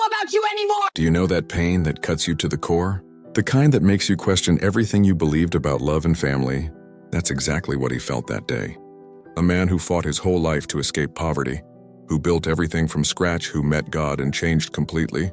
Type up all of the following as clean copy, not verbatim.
about you anymore! Do you know that pain that cuts you to the core? The kind that makes you question everything you believed about love and family? That's exactly what he felt that day. A man who fought his whole life to escape poverty, who built everything from scratch, who met God and changed completely.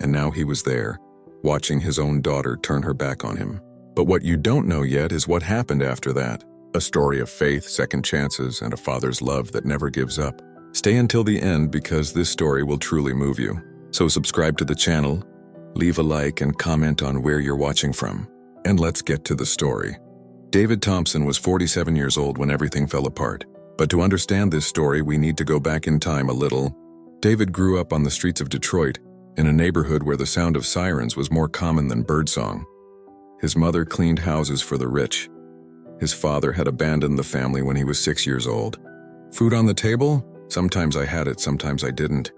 And now he was there, watching his own daughter turn her back on him. But what you don't know yet is what happened after that. A story of faith, second chances, and a father's love that never gives up. Stay until the end because this story will truly move you. So subscribe to the channel, leave a like, and comment on where you're watching from. And let's get to the story. David Thompson was 47 years old when everything fell apart. But to understand this story, we need to go back in time a little. David grew up on the streets of Detroit, in a neighborhood where the sound of sirens was more common than birdsong. His mother cleaned houses for the rich. His father had abandoned the family when he was 6 years old. Food on the table? Sometimes I had it, sometimes I didn't.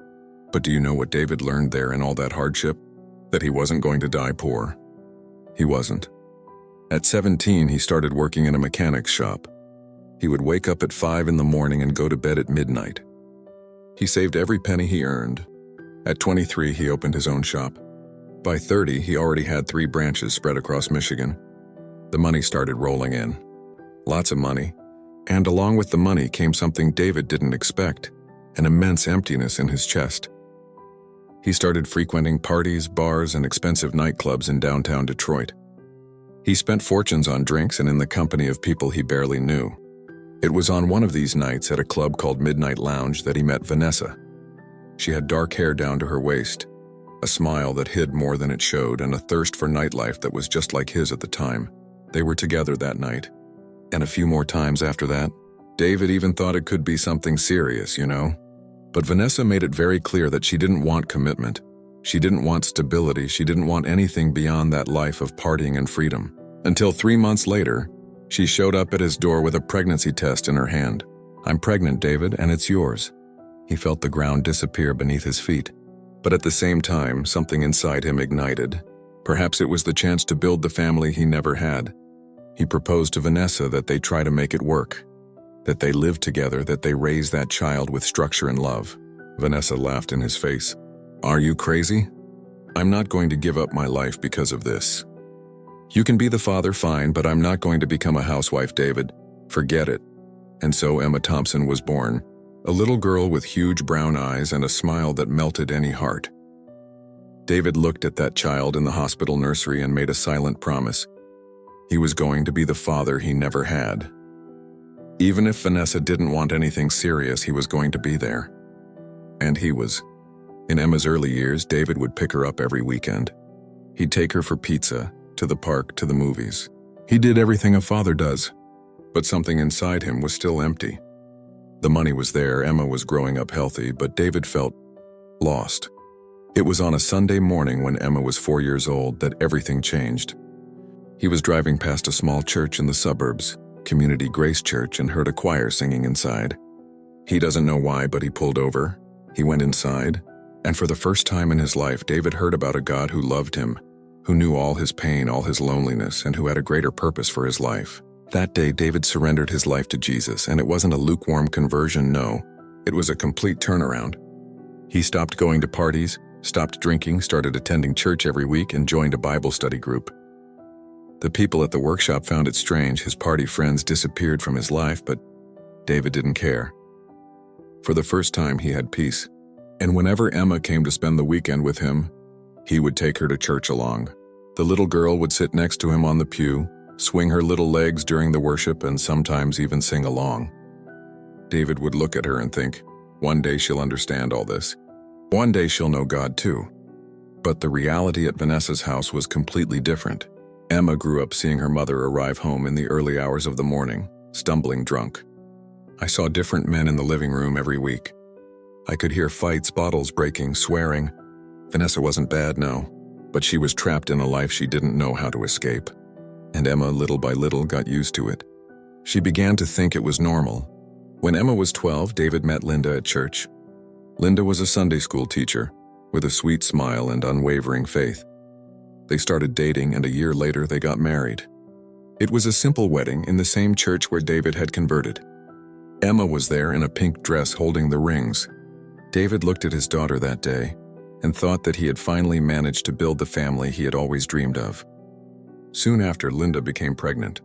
But do you know what David learned there in all that hardship? That he wasn't going to die poor. He wasn't. At 17, he started working in a mechanic's shop. He would wake up at 5 in the morning and go to bed at midnight. He saved every penny he earned. At 23, he opened his own shop. By 30, he already had 3 branches spread across Michigan. The money started rolling in. Lots of money. And along with the money came something David didn't expect, an immense emptiness in his chest. He started frequenting parties, bars, and expensive nightclubs in downtown Detroit. He spent fortunes on drinks and in the company of people he barely knew. It was on one of these nights at a club called Midnight Lounge that he met Vanessa. She had dark hair down to her waist, a smile that hid more than it showed, and a thirst for nightlife that was just like his at the time. They were together that night, and a few more times after that. David even thought it could be something serious, you know? But Vanessa made it very clear that she didn't want commitment. She didn't want stability. She didn't want anything beyond that life of partying and freedom. Until 3 months later, she showed up at his door with a pregnancy test in her hand. "I'm pregnant, David, and it's yours." He felt the ground disappear beneath his feet. But at the same time, something inside him ignited. Perhaps it was the chance to build the family he never had. He proposed to Vanessa that they try to make it work, that they live together, that they raise that child with structure and love. Vanessa laughed in his face. "Are you crazy? I'm not going to give up my life because of this. You can be the father, fine, but I'm not going to become a housewife, David. Forget it." And so Emma Thompson was born, a little girl with huge brown eyes and a smile that melted any heart. David looked at that child in the hospital nursery and made a silent promise. He was going to be the father he never had. Even if Vanessa didn't want anything serious, he was going to be there. And he was. In Emma's early years, David would pick her up every weekend. He'd take her for pizza, to the park, to the movies. He did everything a father does. But something inside him was still empty. The money was there, Emma was growing up healthy, but David felt lost. It was on a Sunday morning when Emma was 4 years old that everything changed. He was driving past a small church in the suburbs, Community Grace Church, and heard a choir singing inside. He doesn't know why, but he pulled over. He went inside, and for the first time in his life, David heard about a God who loved him, who knew all his pain, all his loneliness, and who had a greater purpose for his life. That day, David surrendered his life to Jesus, and it wasn't a lukewarm conversion, no. It was a complete turnaround. He stopped going to parties, stopped drinking, started attending church every week, and joined a Bible study group. The people at the workshop found it strange. His party friends disappeared from his life, but David didn't care. For the first time, he had peace. And whenever Emma came to spend the weekend with him, he would take her to church along. The little girl would sit next to him on the pew, swing her little legs during the worship, and sometimes even sing along. David would look at her and think, one day she'll understand all this. One day she'll know God too. But the reality at Vanessa's house was completely different. Emma grew up seeing her mother arrive home in the early hours of the morning, stumbling drunk. I saw different men in the living room every week. I could hear fights, bottles breaking, swearing. Vanessa wasn't bad, no, but she was trapped in a life she didn't know how to escape. And Emma, little by little, got used to it. She began to think it was normal. When Emma was 12, David met Linda at church. Linda was a Sunday school teacher, with a sweet smile and unwavering faith. They started dating, and a year later they got married. It was a simple wedding in the same church where David had converted. Emma was there in a pink dress holding the rings. David looked at his daughter that day, and thought that he had finally managed to build the family he had always dreamed of. Soon after, Linda became pregnant.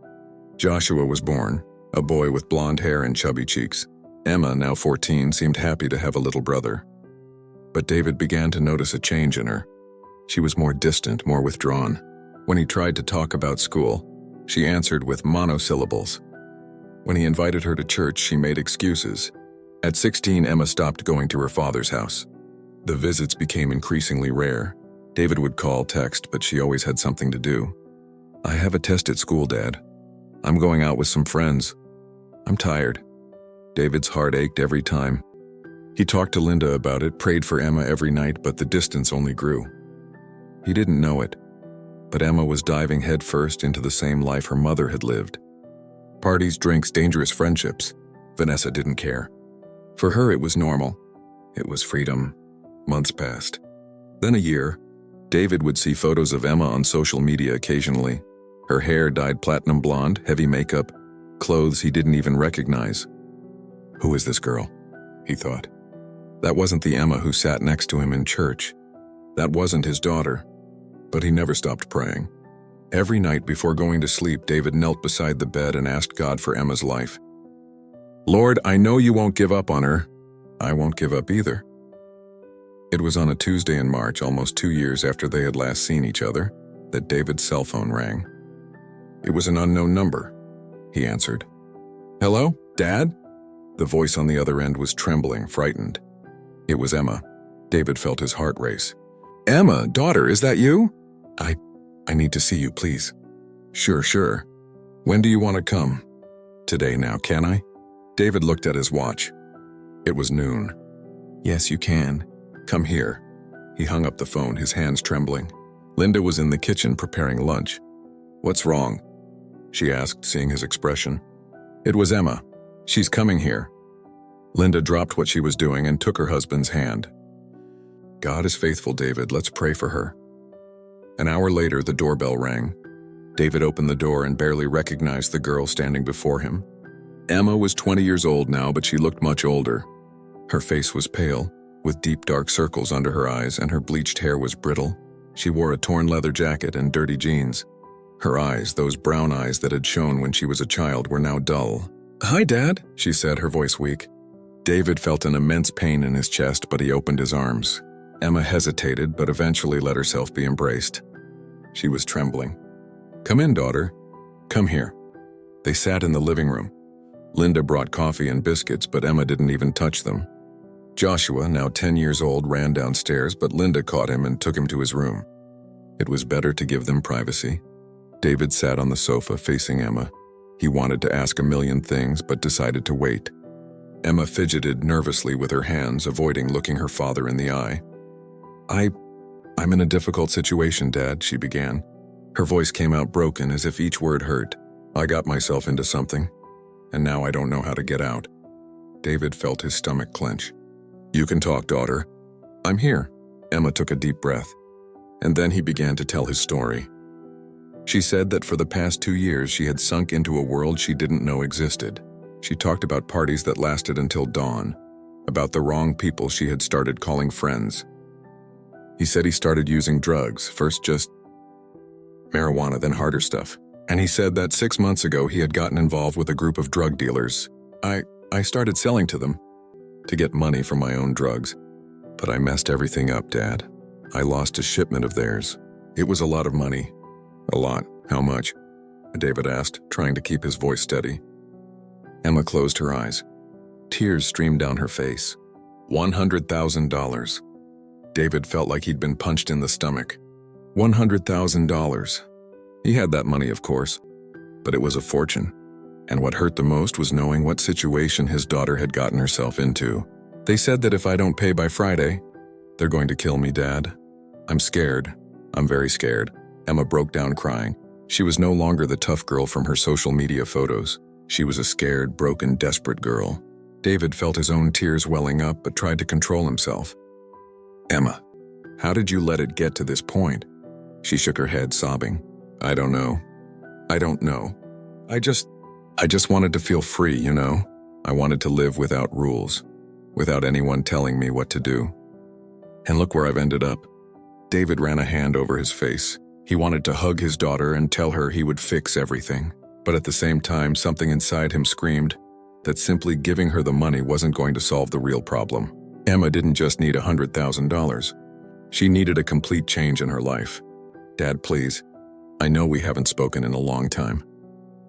Joshua was born, a boy with blonde hair and chubby cheeks. Emma, now 14, seemed happy to have a little brother. But David began to notice a change in her. She was more distant, more withdrawn. When he tried to talk about school, she answered with monosyllables. When he invited her to church, she made excuses. At 16, Emma stopped going to her father's house. The visits became increasingly rare. David would call, text, but she always had something to do. "I have a test at school, Dad. I'm going out with some friends. I'm tired." David's heart ached every time. He talked to Linda about it, prayed for Emma every night, but the distance only grew. He didn't know it, but Emma was diving headfirst into the same life her mother had lived. Parties, drinks, dangerous friendships. Vanessa didn't care. For her, it was normal. It was freedom. Months passed. Then a year. David would see photos of Emma on social media occasionally. Her hair dyed platinum blonde, heavy makeup, clothes he didn't even recognize. Who is this girl? He thought. That wasn't the Emma who sat next to him in church. That wasn't his daughter. But he never stopped praying. Every night before going to sleep, David knelt beside the bed and asked God for Emma's life. "Lord, I know you won't give up on her. I won't give up either." It was on a Tuesday in March, almost 2 years after they had last seen each other, that David's cell phone rang. It was an unknown number. He answered. "Hello, Dad?" The voice on the other end was trembling, frightened. It was Emma. David felt his heart race. "Emma, daughter, is that you?" I need to see you, please." Sure. When do you want to come?" "Today now, can I?" David looked at his watch. It was noon. "Yes, you can. Come here." He hung up the phone, his hands trembling. Linda was in the kitchen preparing lunch. "What's wrong?" she asked, seeing his expression. It was Emma. "She's coming here." Linda dropped what she was doing and took her husband's hand. "God is faithful, David. Let's pray for her." An hour later, the doorbell rang. David opened the door and barely recognized the girl standing before him. Emma was 20 years old now, but she looked much older. Her face was pale, with deep dark circles under her eyes, and her bleached hair was brittle. She wore a torn leather jacket and dirty jeans. Her eyes, those brown eyes that had shone when she was a child, were now dull. "Hi, Dad," she said, her voice weak. David felt an immense pain in his chest, but he opened his arms. Emma hesitated, but eventually let herself be embraced. She was trembling. "Come in, daughter. Come here." They sat in the living room. Linda brought coffee and biscuits, but Emma didn't even touch them. Joshua, now 10 years old, ran downstairs, but Linda caught him and took him to his room. It was better to give them privacy. David sat on the sofa facing Emma. He wanted to ask a million things, but decided to wait. Emma fidgeted nervously with her hands, avoiding looking her father in the eye. I'm in a difficult situation, Dad," she began. Her voice came out broken, as if each word hurt. "I got myself into something, and now I don't know how to get out." David felt his stomach clench. "You can talk, daughter. I'm here." Emma took a deep breath, and then he began to tell his story. She said that for the past 2 years she had sunk into a world she didn't know existed. She talked about parties that lasted until dawn, about the wrong people she had started calling friends. He said he started using drugs, first just marijuana, then harder stuff. And he said that 6 months ago he had gotten involved with a group of drug dealers. I started selling to them to get money for my own drugs. But I messed everything up, Dad. I lost a shipment of theirs. It was a lot of money. "A lot? How much?" David asked, trying to keep his voice steady. Emma closed her eyes. Tears streamed down her face. $100,000. David felt like he'd been punched in the stomach. $100,000. He had that money, of course, but it was a fortune. And what hurt the most was knowing what situation his daughter had gotten herself into. "They said that if I don't pay by Friday, they're going to kill me, Dad. I'm scared. I'm very scared." Emma broke down crying. She was no longer the tough girl from her social media photos. She was a scared, broken, desperate girl. David felt his own tears welling up, but tried to control himself. "Emma, how did you let it get to this point?" She shook her head, sobbing. I don't know. I just wanted to feel free, you know? I wanted to live without rules, without anyone telling me what to do." And look where I've ended up. David ran a hand over his face. He wanted to hug his daughter and tell her he would fix everything. But at the same time, something inside him screamed that simply giving her the money wasn't going to solve the real problem. Emma didn't just need $100,000. She needed a complete change in her life. Dad, please. I know we haven't spoken in a long time.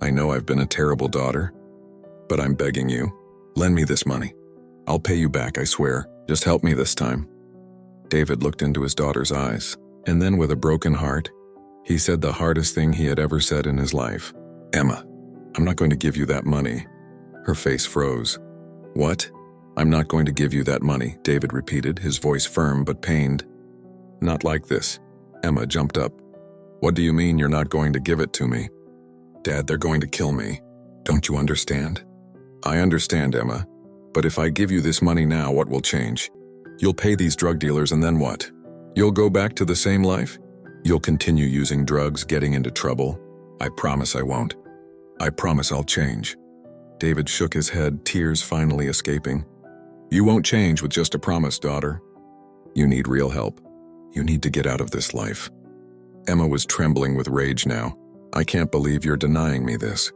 I know I've been a terrible daughter. But I'm begging you, lend me this money. I'll pay you back, I swear. Just help me this time. David looked into his daughter's eyes, and then with a broken heart, he said the hardest thing he had ever said in his life. Emma, I'm not going to give you that money. Her face froze. What? I'm not going to give you that money, David repeated, his voice firm but pained. Not like this. Emma jumped up. What do you mean you're not going to give it to me? Dad, they're going to kill me. Don't you understand? I understand, Emma. But if I give you this money now, what will change? You'll pay these drug dealers and then what? You'll go back to the same life? You'll continue using drugs, getting into trouble? I promise I won't. I promise I'll change. David shook his head, tears finally escaping. You won't change with just a promise, daughter. You need real help. You need to get out of this life. Emma was trembling with rage now. I can't believe you're denying me this.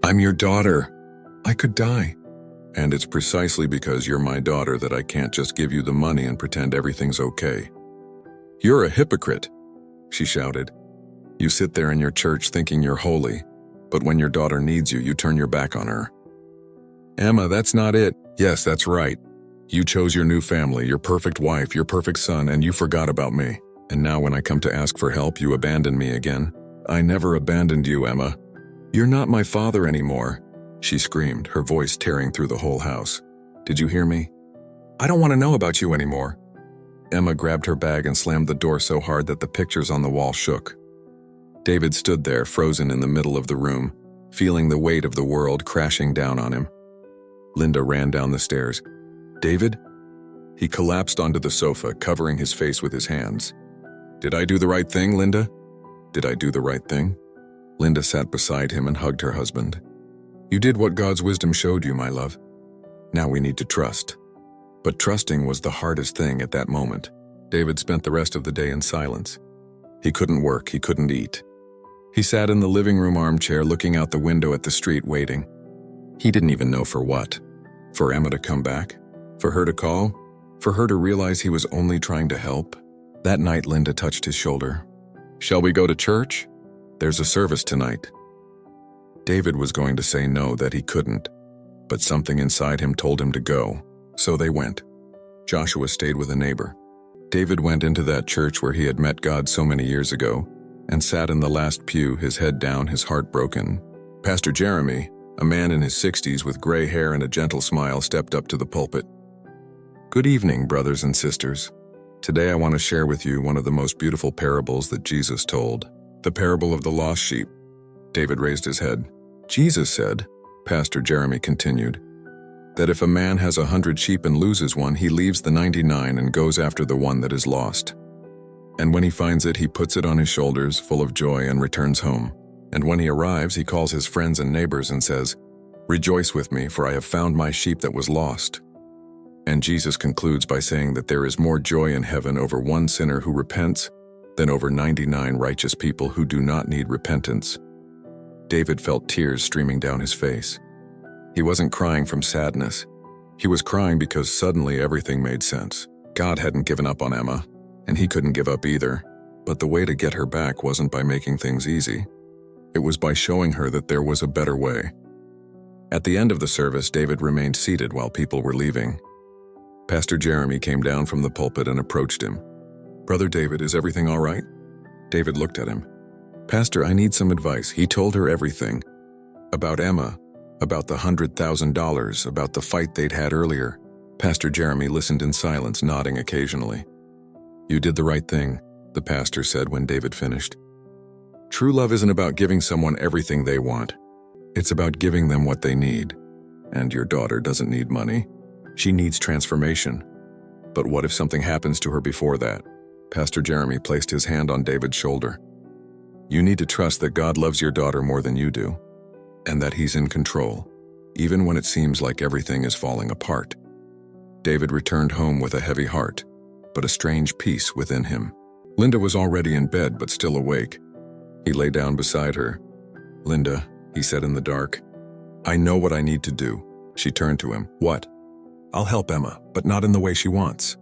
I'm your daughter. I could die. And it's precisely because you're my daughter that I can't just give you the money and pretend everything's okay. You're a hypocrite, she shouted. You sit there in your church thinking you're holy, but when your daughter needs you, you turn your back on her. Emma, that's not it. Yes, that's right. You chose your new family, your perfect wife, your perfect son, and you forgot about me. And now when I come to ask for help, you abandon me again. I never abandoned you, Emma. You're not my father anymore, she screamed, her voice tearing through the whole house. Did you hear me? I don't want to know about you anymore. Emma grabbed her bag and slammed the door so hard that the pictures on the wall shook. David stood there, frozen in the middle of the room, feeling the weight of the world crashing down on him. Linda ran down the stairs. David? He collapsed onto the sofa, covering his face with his hands. Did I do the right thing, Linda? Did I do the right thing? Linda sat beside him and hugged her husband. You did what God's wisdom showed you, my love. Now we need to trust. But trusting was the hardest thing at that moment. David spent the rest of the day in silence. He couldn't work, he couldn't eat. He sat in the living room armchair looking out the window at the street waiting. He didn't even know for what. For Emma to come back? For her to call? For her to realize he was only trying to help? That night, Linda touched his shoulder. Shall we go to church? There's a service tonight. David was going to say no, that he couldn't, but something inside him told him to go, so they went. Joshua stayed with a neighbor. David went into that church where he had met God so many years ago and sat in the last pew, his head down, his heart broken. Pastor Jeremy, a man in his 60s with gray hair and a gentle smile, stepped up to the pulpit. Good evening, brothers and sisters. Today I want to share with you one of the most beautiful parables that Jesus told, the parable of the lost sheep. David raised his head. Jesus said, Pastor Jeremy continued, that if a man has 100 sheep and loses one, he leaves the 99 and goes after the one that is lost. And when he finds it, he puts it on his shoulders, full of joy, and returns home. And when he arrives, he calls his friends and neighbors and says, Rejoice with me, for I have found my sheep that was lost. And Jesus concludes by saying that there is more joy in heaven over one sinner who repents than over 99 righteous people who do not need repentance. David felt tears streaming down his face. He wasn't crying from sadness. He was crying because suddenly everything made sense. God hadn't given up on Emma, and he couldn't give up either. But the way to get her back wasn't by making things easy. It was by showing her that there was a better way. At the end of the service, David remained seated while people were leaving. Pastor Jeremy came down from the pulpit and approached him. Brother David, is everything all right? David looked at him. Pastor, I need some advice. He told her everything. About Emma, about the $100,000, about the fight they'd had earlier. Pastor Jeremy listened in silence, nodding occasionally. You did the right thing, the pastor said when David finished. True love isn't about giving someone everything they want. It's about giving them what they need. And your daughter doesn't need money. She needs transformation. But what if something happens to her before that? Pastor Jeremy placed his hand on David's shoulder. You need to trust that God loves your daughter more than you do, and that He's in control, even when it seems like everything is falling apart. David returned home with a heavy heart, but a strange peace within him. Linda was already in bed but still awake. He lay down beside her. "Linda," he said in the dark, "I know what I need to do." She turned to him. "What?" "I'll help Emma, but not in the way she wants.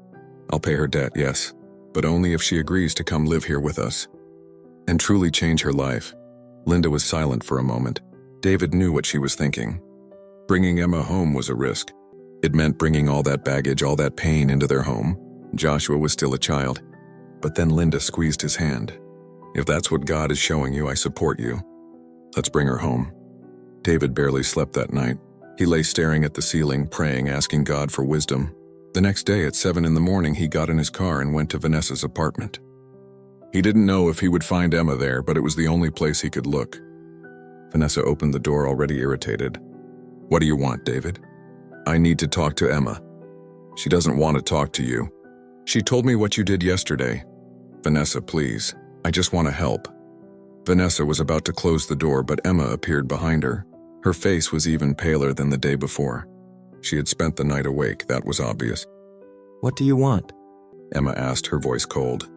I'll pay her debt, yes, but only if she agrees to come live here with us and truly change her life." Linda was silent for a moment. David knew what she was thinking. Bringing Emma home was a risk. It meant bringing all that baggage, all that pain into their home. Joshua was still a child. But then Linda squeezed his hand. "If that's what God is showing you, I support you. Let's bring her home." David barely slept that night. He lay staring at the ceiling, praying, asking God for wisdom. The next day at 7 in the morning, he got in his car and went to Vanessa's apartment. He didn't know if he would find Emma there, but it was the only place he could look. Vanessa opened the door, already irritated. "What do you want, David?" "I need to talk to Emma." "She doesn't want to talk to you. She told me what you did yesterday." "Vanessa, please. I just want to help." Vanessa was about to close the door, but Emma appeared behind her. Her face was even paler than the day before. She had spent the night awake, that was obvious. "What do you want?" Emma asked, her voice cold.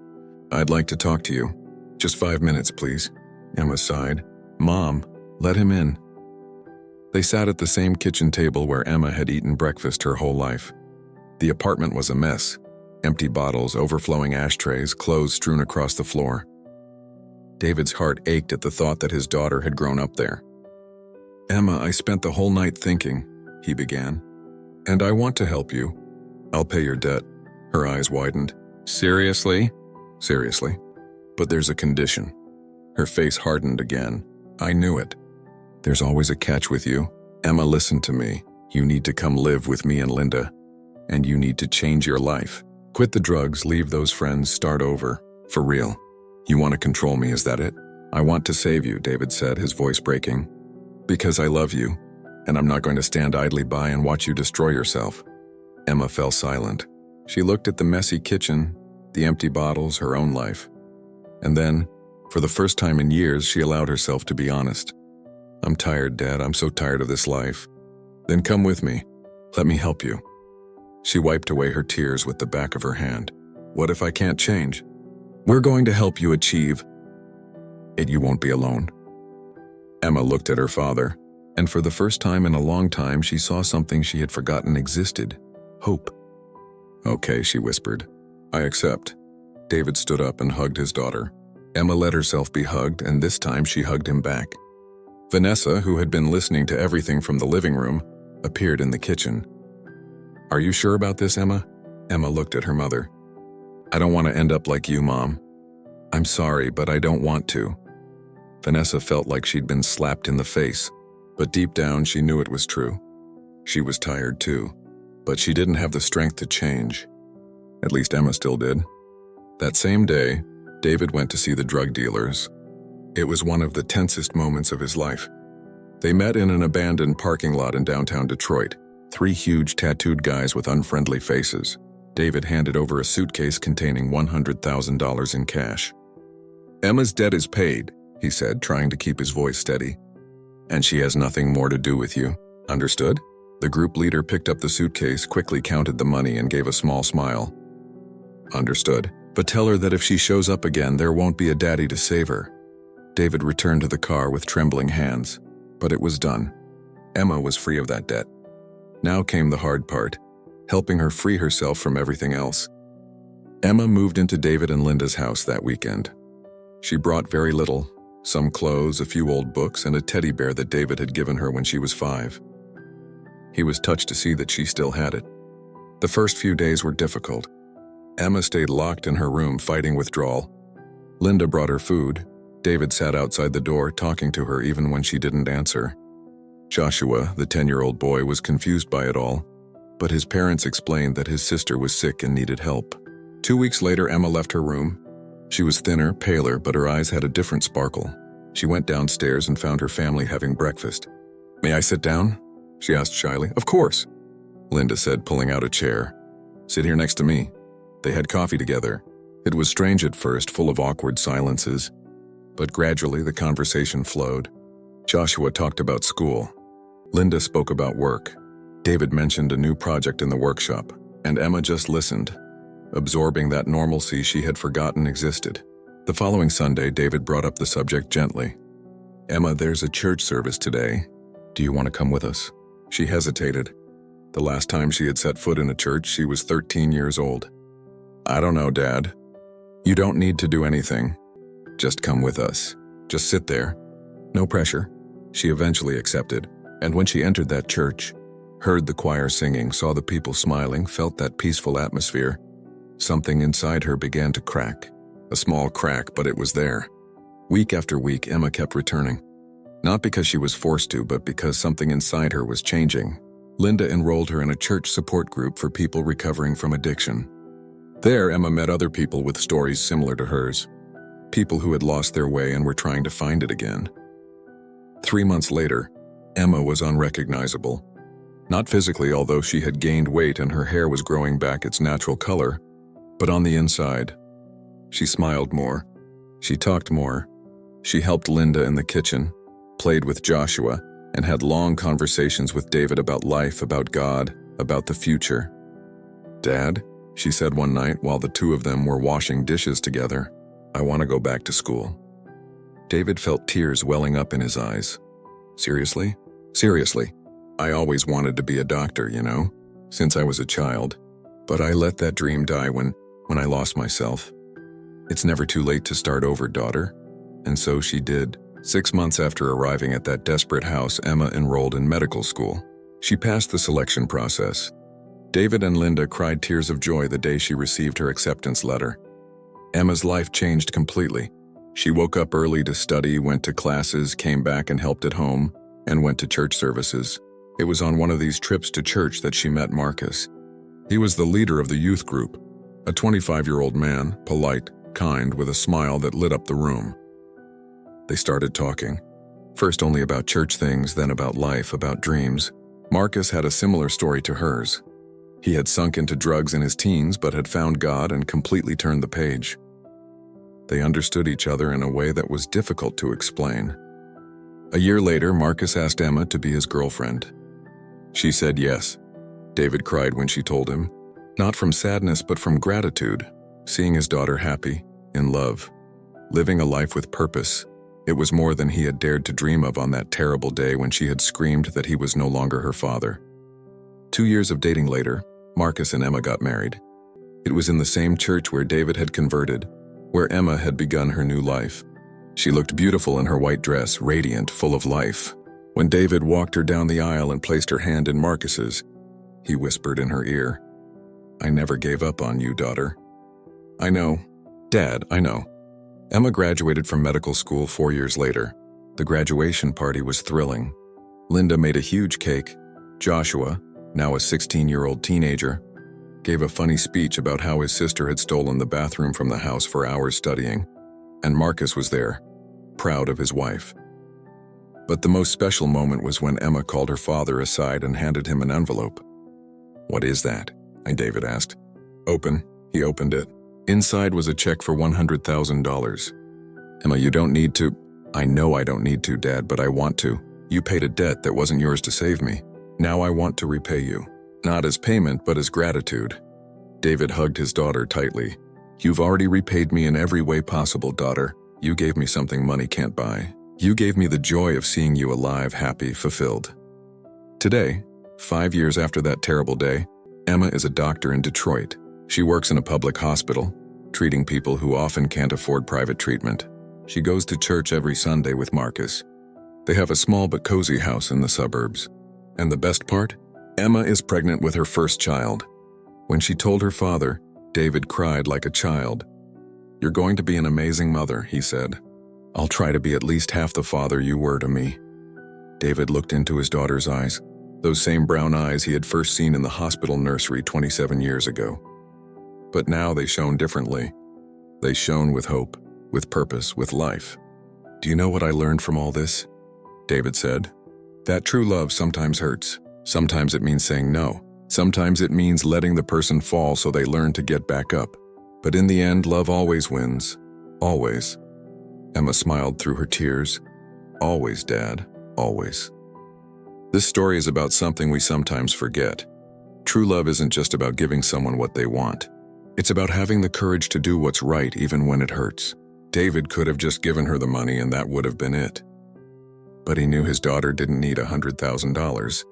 "I'd like to talk to you. Just 5 minutes, please." Emma sighed. "Mom, let him in." They sat at the same kitchen table where Emma had eaten breakfast her whole life. The apartment was a mess. Empty bottles, overflowing ashtrays, clothes strewn across the floor. David's heart ached at the thought that his daughter had grown up there. "Emma, I spent the whole night thinking," he began. "And I want to help you. I'll pay your debt." Her eyes widened. "Seriously?" "Seriously. But there's a condition." Her face hardened again. "I knew it. There's always a catch with you. Emma, listen to me. You need to come live with me and Linda. And you need to change your life. Quit the drugs, leave those friends, start over. For real. You want to control me, is that it?" "I want to save you," David said, his voice breaking. "Because I love you, and I'm not going to stand idly by and watch you destroy yourself." Emma fell silent. She looked at the messy kitchen, the empty bottles, her own life. And then, for the first time in years, she allowed herself to be honest. "I'm tired, Dad. I'm so tired of this life." "Then come with me. Let me help you." She wiped away her tears with the back of her hand. "What if I can't change?" "We're going to help you achieve it. You won't be alone." Emma looked at her father, and for the first time in a long time, she saw something she had forgotten existed. Hope. "Okay," she whispered. "I accept." David stood up and hugged his daughter. Emma let herself be hugged, and this time she hugged him back. Vanessa, who had been listening to everything from the living room, appeared in the kitchen. "Are you sure about this, Emma?" Emma looked at her mother. "I don't want to end up like you, Mom." "I'm sorry, but I don't want to." Vanessa felt like she'd been slapped in the face, but deep down she knew it was true. She was tired too, but she didn't have the strength to change. At least Emma still did. That same day, David went to see the drug dealers. It was one of the tensest moments of his life. They met in an abandoned parking lot in downtown Detroit. 3 huge tattooed guys with unfriendly faces. David handed over a suitcase containing $100,000 in cash. "Emma's debt is paid," he said, trying to keep his voice steady. "And she has nothing more to do with you. Understood?" The group leader picked up the suitcase, quickly counted the money, and gave a small smile. "Understood. But tell her that if she shows up again, there won't be a daddy to save her." David returned to the car with trembling hands. But it was done. Emma was free of that debt. Now came the hard part, helping her free herself from everything else. Emma moved into David and Linda's house that weekend. She brought very little, some clothes, a few old books, and a teddy bear that David had given her when she was 5. He was touched to see that she still had it. The first few days were difficult. Emma stayed locked in her room, fighting withdrawal. Linda brought her food. David sat outside the door, talking to her even when she didn't answer. Joshua, the 10-year-old boy, was confused by it all, but his parents explained that his sister was sick and needed help. 2 weeks later, Emma left her room. She was thinner, paler, but her eyes had a different sparkle. She went downstairs and found her family having breakfast. "May I sit down?" she asked shyly. "Of course," Linda said, pulling out a chair. "Sit here next to me." They had coffee together. It was strange at first, full of awkward silences, but gradually the conversation flowed. Joshua talked about school. Linda spoke about work. David mentioned a new project in the workshop, and Emma just listened. absorbing that normalcy she had forgotten existed. The following Sunday, David brought up the subject gently. "Emma, there's a church service today. Do you want to come with us?" She hesitated. The last time she had set foot in a church, she was 13 years old. "I don't know, Dad." "You don't need to do anything. Just come with us. Just sit there. No pressure." She eventually accepted, and when she entered that church, heard the choir singing, saw the people smiling, felt that peaceful atmosphere, something inside her began to crack. A small crack, but it was there. Week after week, Emma kept returning. Not because she was forced to, but because something inside her was changing. Linda enrolled her in a church support group for people recovering from addiction. There, Emma met other people with stories similar to hers. People who had lost their way and were trying to find it again. 3 months later, Emma was unrecognizable. Not physically, although she had gained weight and her hair was growing back its natural color, but on the inside. She smiled more. She talked more. She helped Linda in the kitchen, played with Joshua, and had long conversations with David about life, about God, about the future. "Dad," she said one night while the two of them were washing dishes together, "I want to go back to school." David felt tears welling up in his eyes. "Seriously?" "Seriously. I always wanted to be a doctor, since I was a child. But I let that dream die when I lost myself. It's never too late to start over, daughter." And so she did. 6 months after arriving at that desperate house, Emma enrolled in medical school. She passed the selection process. David and Linda cried tears of joy the day she received her acceptance letter. Emma's life changed completely. She woke up early to study, went to classes, came back and helped at home, and went to church services. It was on one of these trips to church that she met Marcus. He was the leader of the youth group, a 25-year-old man, polite, kind, with a smile that lit up the room. They started talking, first only about church things, then about life, about dreams. Marcus had a similar story to hers. He had sunk into drugs in his teens but had found God and completely turned the page. They understood each other in a way that was difficult to explain. A year later, Marcus asked Emma to be his girlfriend. She said yes. David cried when she told him, not from sadness but from gratitude, seeing his daughter happy, in love, living a life with purpose. It was more than he had dared to dream of on that terrible day when she had screamed that he was no longer her father. 2 years of dating later, Marcus and Emma got married. It was in the same church where David had converted, where Emma had begun her new life. She looked beautiful in her white dress, radiant, full of life. When David walked her down the aisle and placed her hand in Marcus's, he whispered in her ear, "I never gave up on you, daughter." "I know. Dad, I know." Emma graduated from medical school 4 years later. The graduation party was thrilling. Linda made a huge cake. Joshua, now a 16-year-old teenager, gave a funny speech about how his sister had stolen the bathroom from the house for hours studying, and Marcus was there, proud of his wife. But the most special moment was when Emma called her father aside and handed him an envelope. "What is that?" David asked. "Open." He opened it. Inside was a check for $100,000. "Emma, you don't need to." "I know I don't need to, Dad, but I want to. You paid a debt that wasn't yours to save me. Now I want to repay you. Not as payment, but as gratitude." David hugged his daughter tightly. "You've already repaid me in every way possible, daughter. You gave me something money can't buy. You gave me the joy of seeing you alive, happy, fulfilled." Today, 5 years after that terrible day, Emma is a doctor in Detroit. She works in a public hospital, treating people who often can't afford private treatment. She goes to church every Sunday with Marcus. They have a small but cozy house in the suburbs. And the best part? Emma is pregnant with her first child. When she told her father, David cried like a child. "You're going to be an amazing mother," he said. "I'll try to be at least half the father you were to me." David looked into his daughter's eyes, those same brown eyes he had first seen in the hospital nursery 27 years ago. But now they shone differently. They shone with hope, with purpose, with life. "Do you know what I learned from all this?" David said. "That true love sometimes hurts. Sometimes it means saying no. Sometimes it means letting the person fall so they learn to get back up. But in the end, love always wins. Always." Emma smiled through her tears. "Always, Dad. Always." This story is about something we sometimes forget. True love isn't just about giving someone what they want. It's about having the courage to do what's right even when it hurts. David could have just given her the money and that would have been it. But he knew his daughter didn't need $100,000.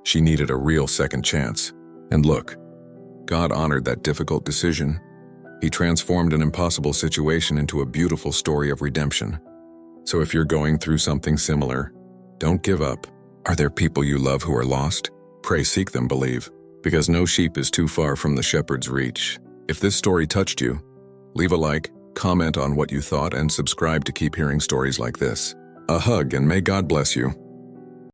She needed a real second chance. And look, God honored that difficult decision. He transformed an impossible situation into a beautiful story of redemption. So if you're going through something similar, don't give up. Are there people you love who are lost? Pray, seek them, believe, because no sheep is too far from the shepherd's reach. If this story touched you, leave a like, comment on what you thought, and subscribe to keep hearing stories like this. A hug, and may God bless you.